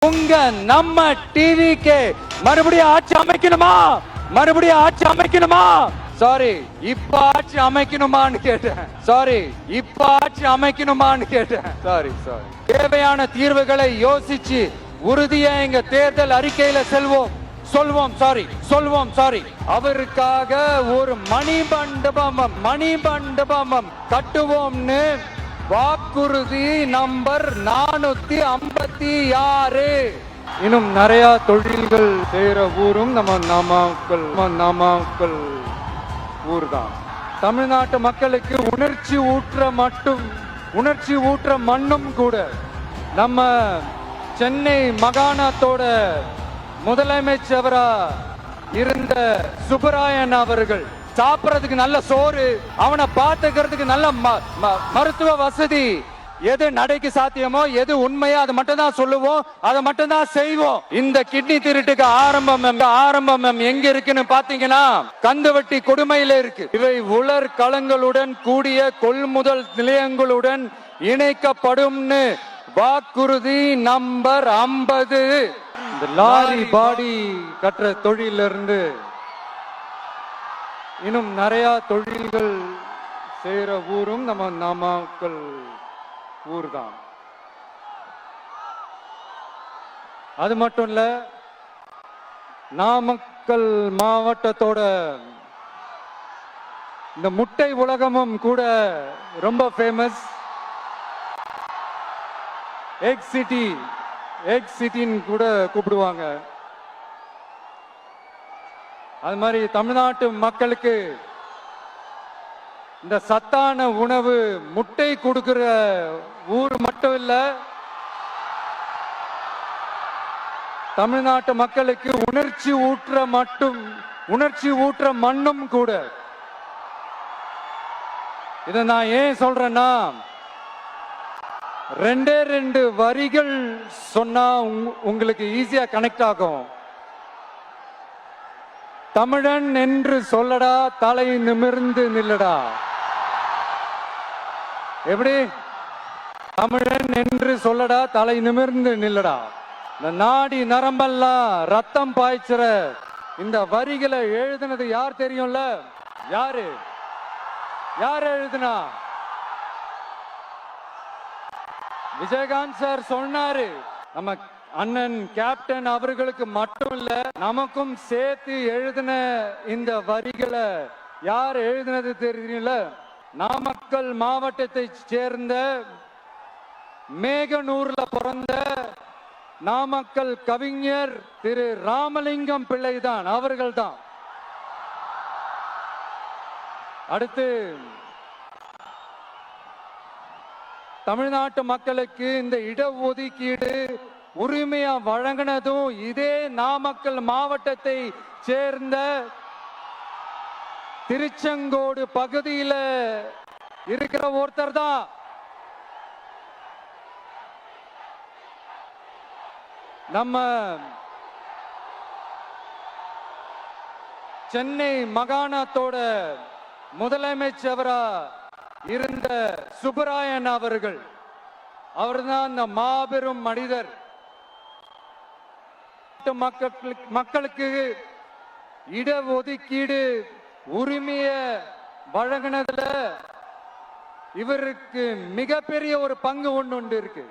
உங்க நம்ம டிவிக்கு மறுபடியும் ஆட்சி அமைக்கணுமா? மறுபடியும் ஆட்சி அமைக்கணுமா? சாரி, இப்ப ஆட்சி அமைக்கணுமான்னு கேட்டேன். சாரி, இப்ப ஆட்சி அமைக்கணுமான்னு கேட்டேன். சாரி. தேவையான தீர்வுகளை யோசிச்சு உறுதியா எங்க தேர்தல் அறிக்கையில சொல்வோம் சாரி. அவருக்காக ஒரு மணிமண்டபம் கட்டுவோம்னு வாக்குறுதி நம்பர் 456. இன்னும் நிறைய தொழில்கள் செய்யற ஊரும் நம்ம நாமக்கல் ஊர் தான். தமிழ்நாட்டு மக்களுக்கு உணர்ச்சி ஊற்ற மண்ணும் கூட நம்ம சென்னை மாகாணத்தோட முதலமைச்சரா இருந்த சுப்பராயன் அவர்கள் சாப்பிடறதுக்கு நல்ல சோறு, அவனை பார்த்துக்கிறதுக்கு நல்ல மருத்துவ வசதி, எது நடைக்கு சாத்தியமோ எது உண்மையோ அதை மட்டும் தான் சொல்லுவோம், அதை மட்டும் தான் செய்வோம். இந்த கிட்னி திருட்டுக்கு ஆரம்பம் எங்க இருக்குன்னு பாத்தீங்கன்னா கந்துவட்டி கொடுமையில இருக்கு. இவை உலர் களங்களுடன் கூடிய கொள்முதல் நிலையங்களுடன் இணைக்கப்படும்னு வாக்குறுதி நம்பர் 50. இந்த லாரி பாடி கட்டுற தொழிலிருந்து இன்னும் நிறைய தொழில்கள் செய்யற ஊரும் நம்ம நாமக்கல் ஊர் தான். அது மட்டும் இல்ல, நாமக்கல் மாவட்டத்தோட இந்த முட்டை உலகமும் கூட ரொம்ப ஃபேமஸ். எக் சிட்டின்னு கூட கூப்பிடுவாங்க. அது மாதிரி தமிழ்நாட்டு மக்களுக்கு இந்த சத்தான உணவு முட்டை கொடுக்கிற ஊர் மட்டும் இல்ல, தமிழ்நாட்டு மக்களுக்கு உணர்ச்சி ஊற்ற மண்ணும் கூட. இதை நான் ஏன் சொல்றேன்னா, 2 வரிகள் சொன்னா உங்களுக்கு ஈஸியா கனெக்ட் ஆகும். தமிழன் என்று சொல்லடா, தலை நிமிர்ந்து நில்லடா. எப்படி? தமிழன் என்று சொல்லடா, தலை நிமிர்ந்து நில்லடா. இந்த நாடி நரம்பெல்லாம் ரத்தம் பாய்ச்சுற இந்த வரிகளை எழுதினது யார் தெரியும்ல? யாரு எழுதுனா? விஜயகாந்த் சார் சொன்னாரு. நம்ம அண்ணன் கேப்டன் அவர்களுக்கு மட்டும் இல்ல, நமக்கும் சேர்த்து எழுதின இந்த வரிகளை யார் எழுதினது தெரியல? நாமக்கல் மாவட்டத்தை சேர்ந்த மேகனூர்ல பிறந்த நாமக்கல் கவிஞர் திரு ராமலிங்கம் பிள்ளை தான், அவர்கள் தான். அடுத்து தமிழ்நாட்டு மக்களுக்கு இந்த இடஒதுக்கீடு உரிமையா வழங்கினதும் இதே நாமக்கல் மாவட்டத்தை சேர்ந்த திருச்செங்கோடு பகுதியில் இருக்கிற ஒருத்தர் தான். நம்ம சென்னை மாகாணத்தோட முதலமைச்சரா இருந்த சுப்பராயன் அவர்கள். அவர்தான் அந்த மாபெரும் மனிதர். மக்களுக்கு இடஒதுக்கீடு உரிமைய வழங்கினதுல இவருக்கு மிகப்பெரிய ஒரு பங்கு ஒன்று இருக்கு.